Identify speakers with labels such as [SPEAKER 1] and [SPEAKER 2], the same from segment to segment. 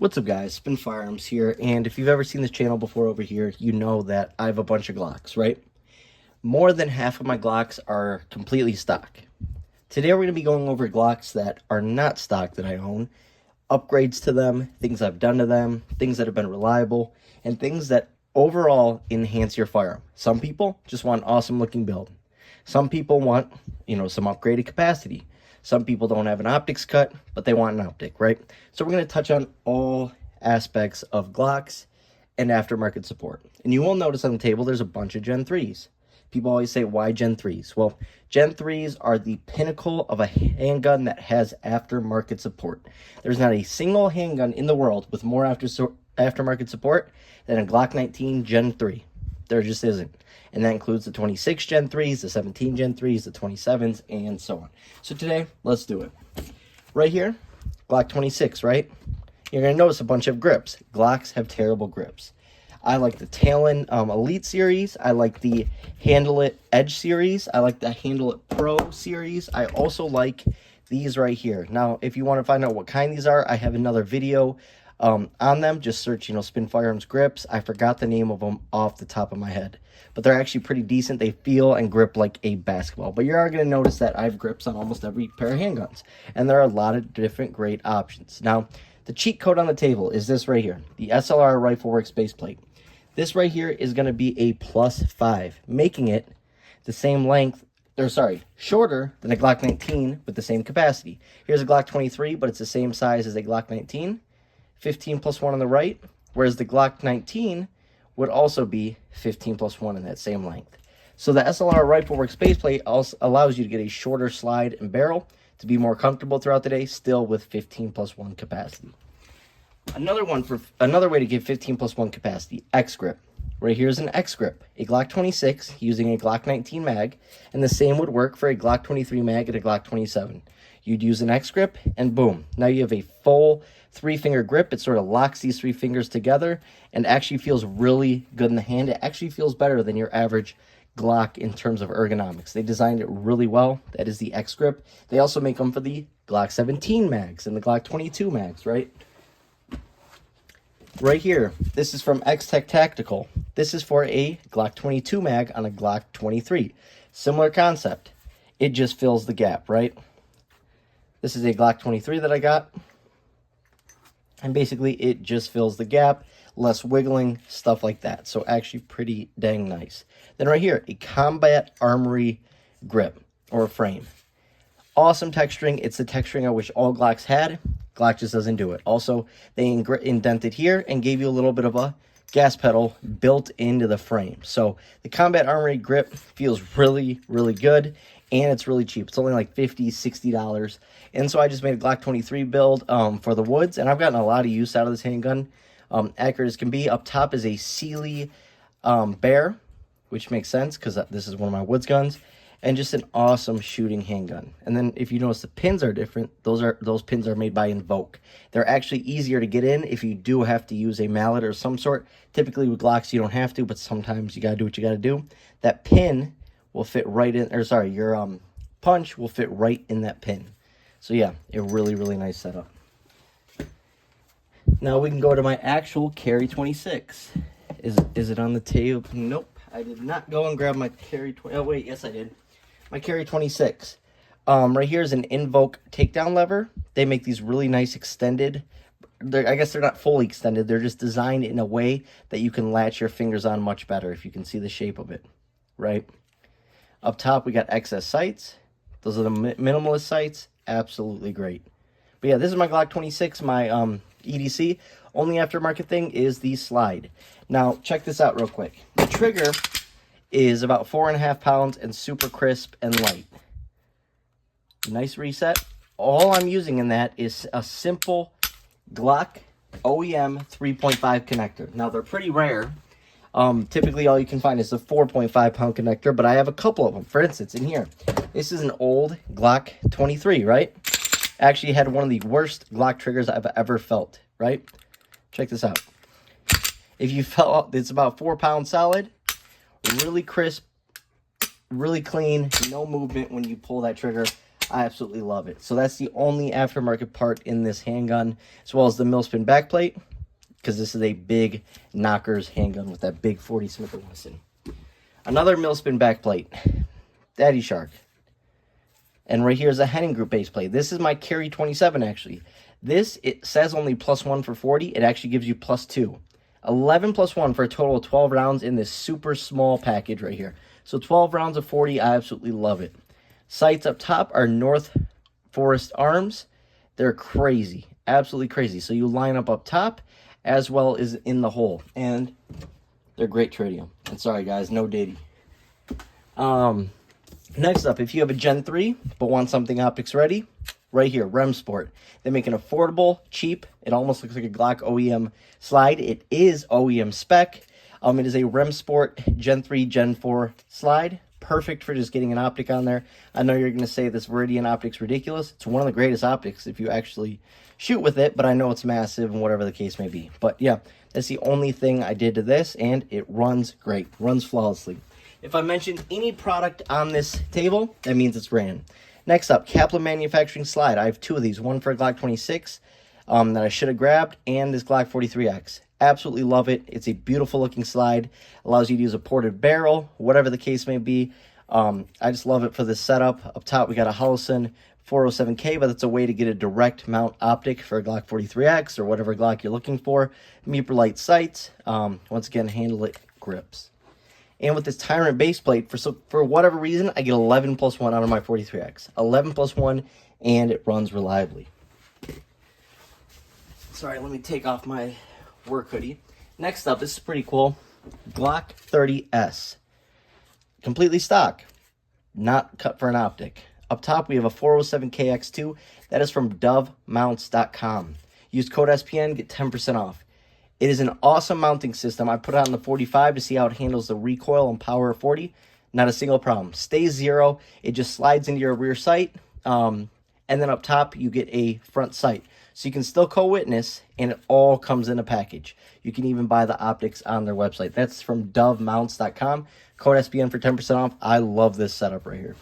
[SPEAKER 1] What's up guys, Spin Firearms here, and if you've ever seen this channel before over here, you know that I have a bunch of Glocks, right? More than half of my Glocks are completely stock. Today we're going to be going over Glocks that are not stock that I own, upgrades to them, things I've done to them, things that have been reliable, and things that overall enhance your firearm. Some people just want an awesome looking build. Some people want, some upgraded capacity. Some people don't have an optics cut, but they want an optic, right? So we're going to touch on all aspects of Glocks and aftermarket support. And you will notice on the table, there's a bunch of Gen 3s. People always say, why Gen 3s? Well, Gen 3s are the pinnacle of a handgun that has aftermarket support. There's not a single handgun in the world with more aftermarket support than a Glock 19 Gen 3. There just isn't. And that includes the 26 Gen 3s, the 17 Gen 3s, the 27s, and so on. So today, let's do it. Right here, Glock 26, right? You're going to notice a bunch of grips. Glocks have terrible grips. I like the Talon Elite series. I like the Handle It Edge series. I like the Handle It Pro series. I also like these right here. Now, if you want to find out what kind these are, I have another video on them. Just search, Spin Firearms grips. I forgot the name of them off the top of my head, but they're actually pretty decent. They feel and grip like a basketball. But you are going to notice that I have grips on almost every pair of handguns, and there are a lot of different great options. Now, the cheat code on the table is this right here, the SLR Rifle Works base plate. This right here is going to be a +5, making it the same length, shorter than a Glock 19 with the same capacity. Here's a Glock 23, but it's the same size as a Glock 19. 15 plus 1 on the right, whereas the Glock 19 would also be 15 plus 1 in that same length. So the SLR Rifle Works base plate also allows you to get a shorter slide and barrel to be more comfortable throughout the day, still with 15 plus 1 capacity. Another way to get 15 plus 1 capacity, X grip. Right here is an X grip, a Glock 26 using a Glock 19 mag, and the same would work for a Glock 23 mag and a Glock 27. You'd use an X grip, and boom, now you have a full 3-finger grip. It sort of locks these 3 fingers together and actually feels really good in the hand. It actually feels better than your average Glock in terms of ergonomics. They designed it really well. That is the X grip. They also make them for the Glock 17 mags and the Glock 22 mags, right? Right here, this is from X-Tech Tactical. This is for a Glock 22 mag on a Glock 23. Similar concept. It just fills the gap, right? This is a Glock 23 that I got. And basically, it just fills the gap, less wiggling, stuff like that. So actually pretty dang nice. Then right here, a Combat Armory grip or a frame. Awesome texturing. It's the texturing I wish all Glocks had. Glock just doesn't do it. Also, they indented here and gave you a little bit of a gas pedal built into the frame. So the Combat Armory grip feels really, really good. And it's really cheap. It's only like $50, $60. And so I just made a Glock 23 build for the woods. And I've gotten a lot of use out of this handgun. Accurate as can be. Up top is a Sealy Bear, which makes sense because this is one of my woods guns. And just an awesome shooting handgun. And then if you notice the pins are different, those pins are made by Invoke. They're actually easier to get in if you do have to use a mallet or some sort. Typically with Glocks you don't have to, but sometimes you gotta do what you gotta do. That pin will fit right in, your punch will fit right in that pin. So yeah, a really, really nice setup. Now we can go to my actual Carry 26. Is it on the table? Nope, I did not go and grab my Carry 20. Oh wait, yes I did. My Carry 26. Right here is an Invoke takedown lever. They make these really nice extended. I guess they're not fully extended. They're just designed in a way that you can latch your fingers on much better if you can see the shape of it, right? Up top, we got XS sights. Those are the minimalist sights. Absolutely great. But yeah, this is my Glock 26, my EDC. Only aftermarket thing is the slide. Now, check this out real quick. The trigger is about 4.5 pounds and super crisp and light. Nice reset. All I'm using in that is a simple Glock OEM 3.5 connector. Now, they're pretty rare. Typically all you can find is a 4.5 pound connector, but I have a couple of them. For instance, in here, this is an old Glock 23, right? Actually had one of the worst Glock triggers I've ever felt, right? Check this out. If you felt, it's about 4 pounds solid, really crisp, really clean, no movement when you pull that trigger. I absolutely love it. So that's the only aftermarket part in this handgun, as well as the millspin backplate, because this is a big knockers handgun with that big 40 Smith & Wesson. Another millspin backplate, Daddy Shark. And right here is a Henning Group base plate. This is my Carry 27, actually. This, it says only +1 for 40. It actually gives you +2. 11 + 1 for a total of 12 rounds in this super small package right here. So 12 rounds of 40, I absolutely love it. Sights up top are North Forest Arms. They're crazy, absolutely crazy. So you line up top as well as in the hole. And they're great tritium. And sorry guys, no ditty. Next up, if you have a Gen 3 but want something optics ready, right here, Rem Sport. They make an affordable, cheap, it almost looks like a Glock OEM slide. It is OEM spec. It is a Rem Sport Gen 3, Gen 4 slide. Perfect for just getting an optic on there. I know you're going to say this Viridian optic's ridiculous. It's one of the greatest optics if you actually shoot with it, but I know it's massive and whatever the case may be. But yeah, that's the only thing I did to this, and it runs great, runs flawlessly. If I mentioned any product on this table, that means it's ran. Next up, Kaplan Manufacturing slide. I have two of these, one for a Glock 26 that I should have grabbed, and this Glock 43X. Absolutely love it. It's a beautiful looking slide. Allows you to use a ported barrel, whatever the case may be. I just love it for this setup. Up top, we got a Holosun 407K, but that's a way to get a direct mount optic for a Glock 43X or whatever Glock you're looking for. Meeper light sights. Once again, handle it grips. And with this Tyrant base plate, for whatever reason, I get 11 + 1 out of my 43X. 11 + 1, and it runs reliably. Sorry, let me take off my work hoodie. Next up, this is pretty cool. Glock 30S. Completely stock. Not cut for an optic. Up top, we have a 407KX2. That is from dovemounts.com. Use code SPN, get 10% off. It is an awesome mounting system. I put it on the 45 to see how it handles the recoil and power of 40. Not a single problem. Stays zero. It just slides into your rear sight. And then up top, you get a front sight. So you can still co-witness, and it all comes in a package. You can even buy the optics on their website. That's from dovemounts.com. Code SPN for 10% off. I love this setup right here.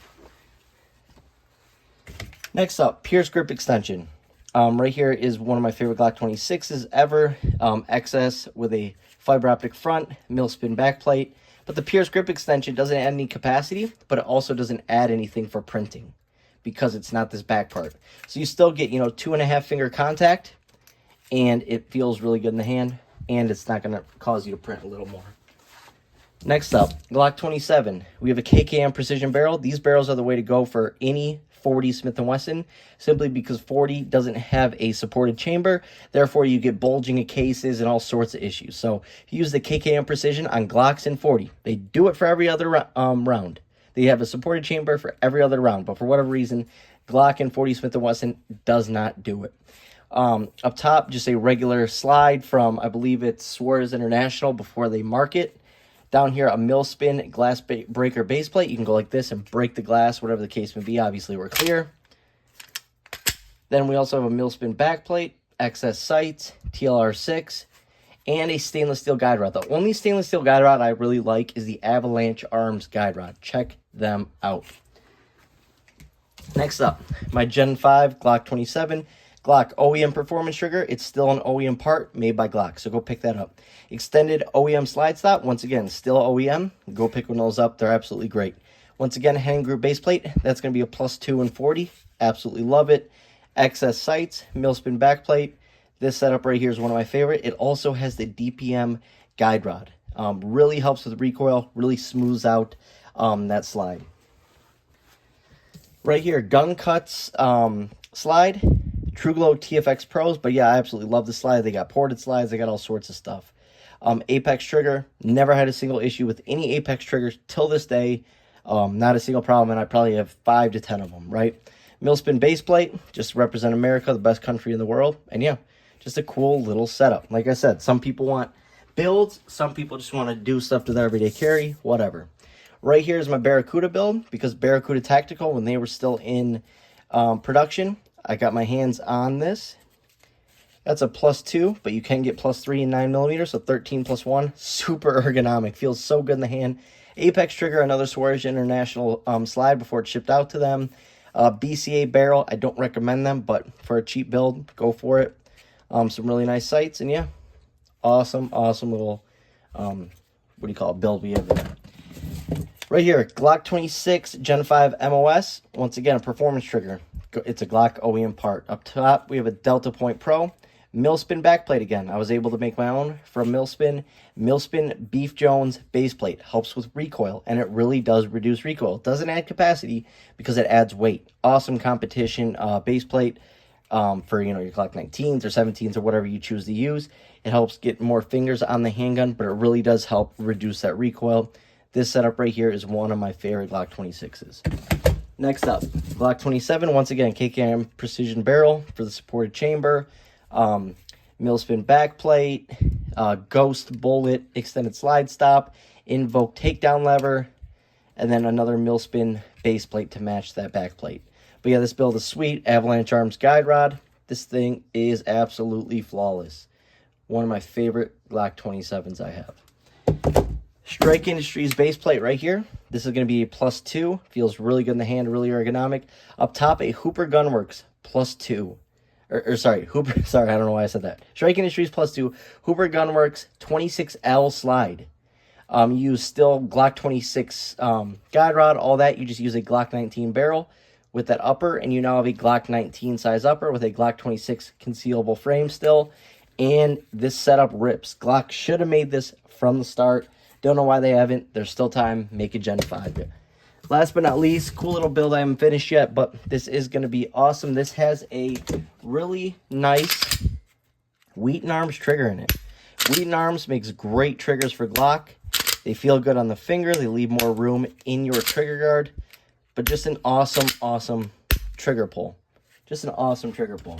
[SPEAKER 1] Next up, Pierce Grip Extension. Right here is one of my favorite Glock 26s ever. XS with a fiber optic front, millspin backplate. But the Pierce Grip Extension doesn't add any capacity, but it also doesn't add anything for printing because it's not this back part. So you still get, 2.5 finger contact, and it feels really good in the hand, and it's not going to cause you to print a little more. Next up, Glock 27. We have a KKM precision barrel. These barrels are the way to go for any 40 Smith & Wesson, simply because 40 doesn't have a supported chamber. Therefore, you get bulging of cases and all sorts of issues. So you use the KKM precision on Glocks and 40. They do it for every other round. They have a supported chamber for every other round, but for whatever reason, Glock and 40 Smith & Wesson does not do it. Up top, just a regular slide from, I believe it's Suarez International before they mark it. Down here, a millspin glass breaker base plate. You can go like this and break the glass, whatever the case may be. Obviously, we're clear. Then we also have a millspin back plate, XS sights, TLR6, and a stainless steel guide rod. The only stainless steel guide rod I really like is the Avalanche Arms guide rod. Check them out. Next up, my Gen 5 Glock 27. Glock OEM performance trigger. It's still an OEM part made by Glock, so go pick that up. Extended OEM slide stop. Once again, still OEM. Go pick one of those up. They're absolutely great. Once again, Henning Group base plate. That's going to be a +2 and 40. Absolutely love it. XS sights, millspin back plate. This setup right here is one of my favorite. It also has the DPM guide rod. Really helps with recoil. Really smooths out that slide. Right here, Gun Cuts slide. TrueGlow TFX Pros, but yeah, I absolutely love the slide. They got ported slides. They got all sorts of stuff. Apex trigger. Never had a single issue with any Apex triggers till this day. Not a single problem, and I probably have 5 to 10 of them, right? Millspin base plate. Just represent America, the best country in the world. And yeah, just a cool little setup. Like I said, some people want builds. Some people just want to do stuff to their everyday carry. Whatever. Right here is my Barracuda build, because Barracuda Tactical, when they were still in production, I got my hands on this. That's a +2, but you can get +3 in 9mm, so 13 + 1. Super ergonomic. Feels so good in the hand. Apex trigger, another Suarez International slide before it shipped out to them. BCA barrel, I don't recommend them, but for a cheap build, go for it. Some really nice sights, and yeah, awesome little, what do you call it, build we have there. Right here, Glock 26 Gen 5 MOS. Once again, a performance trigger. It's a Glock OEM part. Up top, we have a Delta Point Pro. Millspin backplate again. I was able to make my own from Millspin. Millspin Beef Jones base plate. Helps with recoil, and it really does reduce recoil. It doesn't add capacity because it adds weight. Awesome competition base plate for, you know, your Glock 19s or 17s or whatever you choose to use. It helps get more fingers on the handgun, but it really does help reduce that recoil. This setup right here is one of my favorite Glock 26s. Next up, Glock 27. Once again, KKM precision barrel for the supported chamber. Millspin backplate. Ghost bullet extended slide stop. Invoke takedown lever. And then another Millspin base plate to match that backplate. But yeah, this build is sweet. Avalanche Arms guide rod. This thing is absolutely flawless. One of my favorite Glock 27s I have. Strike Industries base plate right here. This is going to be a +2. Feels really good in the hand, really ergonomic. Up top, a Hooper Gunworks +2. Sorry, Hooper. Sorry, I don't know why I said that. Strike Industries +2. Hooper Gunworks 26L slide. You use still Glock 26 guide rod, all that. You just use a Glock 19 barrel with that upper, and you now have a Glock 19 size upper with a Glock 26 concealable frame still. And this setup rips. Glock should have made this from the start. Don't know why they haven't. There's still time. Make a Gen 5. Last but not least, cool little build I haven't finished yet, but this is going to be awesome. This has a really nice Wheaton Arms trigger in it. Wheaton Arms makes great triggers for Glock. They feel good on the finger. They leave more room in your trigger guard. But just an awesome trigger pull. Just an awesome trigger pull.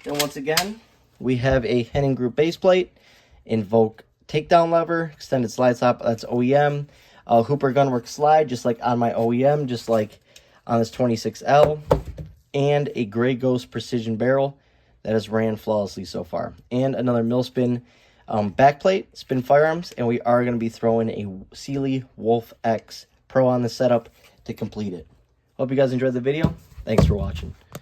[SPEAKER 1] Then once again, we have a Henning Group base plate. Invoke takedown lever, extended slide stop, that's OEM. Hooper Gunworks slide, just like on my OEM, just like on this 26L. And a Gray Ghost precision barrel that has ran flawlessly so far. And another Millspin backplate, spin firearms, and we are going to be throwing a Sealy Wolf X Pro on the setup to complete it. Hope you guys enjoyed the video. Thanks for watching.